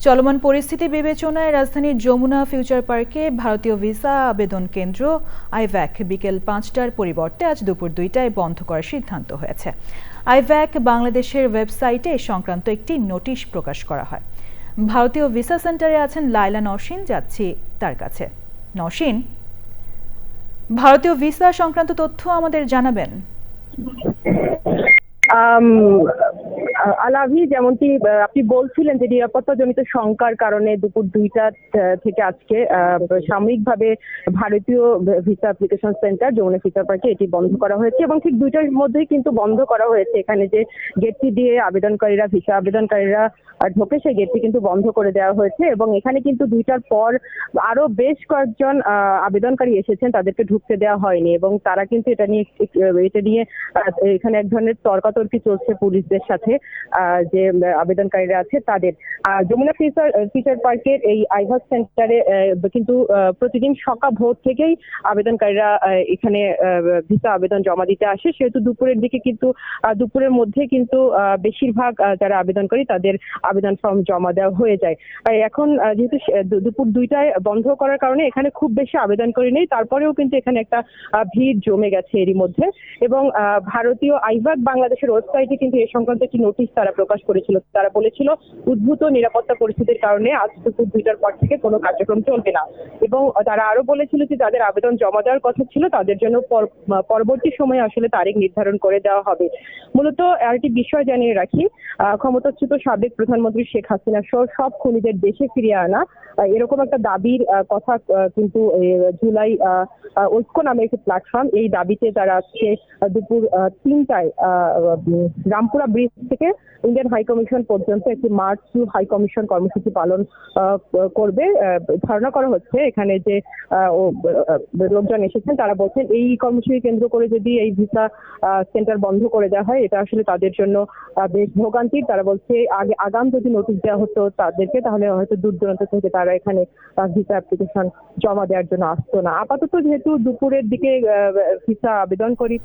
চলমান পরিস্থিতি বিবেচনায় রাজধানীর যমুনা ফিউচার পার্কে ভারতীয় ভিসা আবেদন কেন্দ্র আইভ্যাক বিকেল ৫টার পরিবর্তে আজ দুপুর ২টায় বন্ধ করার সিদ্ধান্ত হয়েছে। আইভ্যাক বাংলাদেশের ওয়েবসাইটে সংক্রান্ত একটি নোটিশ প্রকাশ করা হয়। ভারতীয় ভিসা সেন্টারে আছেন লায়লা নওশীন, যাচ্ছি তার কাছে। নওশীন, ভারতীয় ভিসা সংক্রান্ত তথ্য আমাদের জানাবেন। আলাভি, যেমনটি আপনি বলছিলেন যে নিরাপত্তাজনিত শঙ্কার কারণে দুপুর ২টা থেকে আজকে সাময়িকভাবে ভারতীয় visa application centre Jamuna future পার্কে এটি বন্ধ করা হয়েছে এবং ঠিক ২টার মধ্যেই কিন্তু বন্ধ করা হয়েছে। এখানে যে গেটটি দিয়ে ভিসা আবেদনকারীরা ঢোকে, সেই গেটটি কিন্তু বন্ধ করে দেওয়া হয়েছে এবং এখানে কিন্তু ২টার পর আরো বেশ কয়েকজন আবেদনকারী এসেছেন, তাদেরকে ঢুকতে দেওয়া হয়নি এবং তারা কিন্তু এটা নিয়ে এখানে এক ধরনের তর্কাতর্কি চলছে পুলিশদের সাথে, যে আবেদনকারীরা আছে তাদের। যমুনা ফিউচার পার্কের এই আইভ্যাক সেন্টারে কিন্তু প্রতিদিন সকাল ভোর থেকেই আবেদনকারীরা এখানে ভিসা আবেদন জমা দিতে আসে, সেহেতু দুপুরের মধ্যে কিন্তু বেশিরভাগ যারা আবেদনকারী তাদের আবেদন ফর্ম জমা দেওয়া হয়ে যায়। এখন যেহেতু দুপুর ২টায় বন্ধ করার কারণে এখানে খুব বেশি আবেদনকারী নেই, তারপরেও কিন্তু এখানে একটা ভিড় জমে গেছে এরই মধ্যে। এবং ভারতীয় আইভ্যাক বাংলাদেশের ওয়েবসাইটে কিন্তু এ সংক্রান্ত একটি নোটিশ তারা প্রকাশ করেছিল। তারা বলেছিল উদ্ভূত নিরাপত্তা পরিস্থিতির কারণে আজ দুপুর ২টার পর থেকে কোনো কার্যক্রম চলবে না এবং তারা আরো বলেছিল যে যাদের আবেদন জমা দেওয়ার কথা ছিল তাদের জন্য পরবর্তী সময়ে আসলে তারিখ নির্ধারণ করে দেওয়া হবে। মূলত আরেকটি বিষয় জানিয়ে রাখি, ক্ষমতাচ্যুত সাবেক প্রধানমন্ত্রী শেখ হাসিনা সহ সব খুনিদের দেশে ফিরিয়ে আনা, এরকম একটা দাবির কথা কিন্তু জুলাই ঐক্য নামে একটি প্ল্যাটফর্ম, এই দাবিতে তারা আজকে দুপুর ৩টায় রামপুরা ব্রিজ থেকে ইন্ডিয়ান হাই কমিশন পর্যন্ত একটি মার্চ টু হাই কমিশন কর্মসূচি পালন করবে। ধারণা করা হচ্ছে এখানে যে লোকজন এসেছেন তারা বলছেন এই কর্মসূচি কেন্দ্র করে যদি এই ভিসা সেন্টার বন্ধ করে দেওয়া হয় এটা আসলে তাদের জন্য বেশ ভোগান্তির। তারা বলছে আগাম যদি নোটিশ দেওয়া হতো তাদেরকে, তাহলে হয়তো দূর দূরান্ত থেকে তারা এখানে ভিসা অ্যাপ্লিকেশন জমা দেওয়ার জন্য আসতো না। আপাতত যেহেতু দুপুরের দিকে ভিসা আবেদন করি